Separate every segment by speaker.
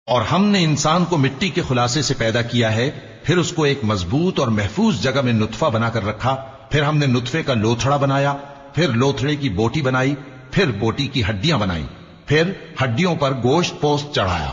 Speaker 1: اور ہم نے انسان کو مٹی کے خلاصے سے پیدا کیا ہے، پھر اس کو ایک مضبوط اور محفوظ جگہ میں نطفہ بنا کر رکھا، پھر ہم نے نطفے کا لوتھڑا بنایا، پھر لوتھڑے کی بوٹی بنائی، پھر بوٹی کی ہڈیاں بنائی، پھر ہڈیوں پر گوشت پوست چڑھایا،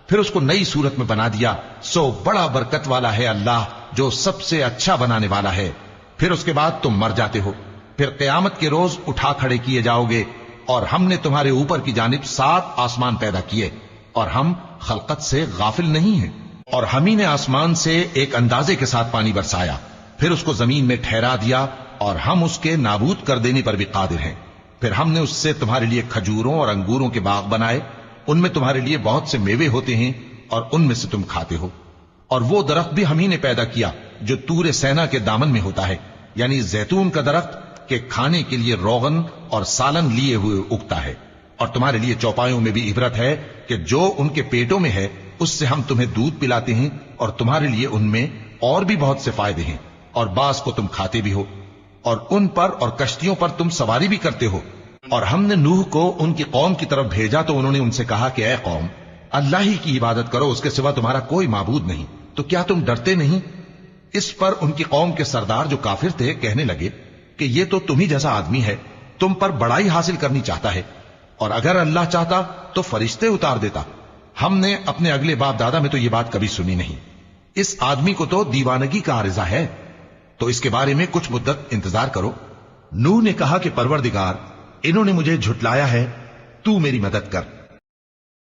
Speaker 1: پھر اس کو نئی صورت میں بنا دیا۔ سو بڑا برکت والا ہے اللہ جو سب سے اچھا بنانے والا ہے۔ پھر اس کے بعد تم مر جاتے ہو، پھر قیامت کے روز اٹھا کھڑے کیے جاؤ گے، اور ہم نے تمہارے اوپر کی جانب 7 آسمان پیدا کیے، اور ہم خلقت سے غافل نہیں ہیں۔ اور ہم ہی نے آسمان سے ایک اندازے کے ساتھ پانی برسایا، پھر اس کو زمین میں ٹھہرا دیا، اور ہم اس کے نابود کر دینے پر بھی قادر ہیں۔ پھر ہم نے اس سے تمہارے لیے کھجوروں اور انگوروں کے باغ بنائے، ان میں تمہارے لیے بہت سے میوے ہوتے ہیں، اور ان میں سے تم کھاتے ہو۔ اور وہ درخت بھی ہم ہی نے پیدا کیا جو طور سینا کے دامن میں ہوتا ہے، یعنی زیتون کا درخت کہ کھانے کے لیے روغن اور سالن لیے ہوئے اگتا ہے۔ اور تمہارے لیے چوپایوں میں بھی عبرت ہے کہ جو ان کے پیٹوں میں ہے اس سے ہم تمہیں دودھ پلاتے ہیں، اور تمہارے لیے ان میں اور بھی بہت سے فائدے ہیں، اور بعض کو تم کھاتے بھی ہو، اور ان پر اور کشتیوں پر تم سواری بھی کرتے ہو۔ اور ہم نے نوح کو ان کی قوم کی طرف بھیجا تو انہوں نے ان سے کہا کہ اے قوم، اللہ ہی کی عبادت کرو، اس کے سوا تمہارا کوئی معبود نہیں، تو کیا تم ڈرتے نہیں؟ اس پر ان کی قوم کے سردار جو کافر تھے کہنے لگے کہ یہ تو تم ہی جیسا آدمی ہے، تم پر بڑائی حاصل کرنی چاہتا ہے، اور اگر اللہ چاہتا تو فرشتے اتار دیتا۔ ہم نے اپنے اگلے باپ دادا میں تو یہ بات کبھی سنی نہیں، اس آدمی کو تو دیوانگی کا عارضہ ہے، تو اس کے بارے میں کچھ مدت انتظار کرو۔ نوح نے کہا کہ پروردگار، انہوں نے مجھے جھٹلایا ہے، تو میری مدد کر۔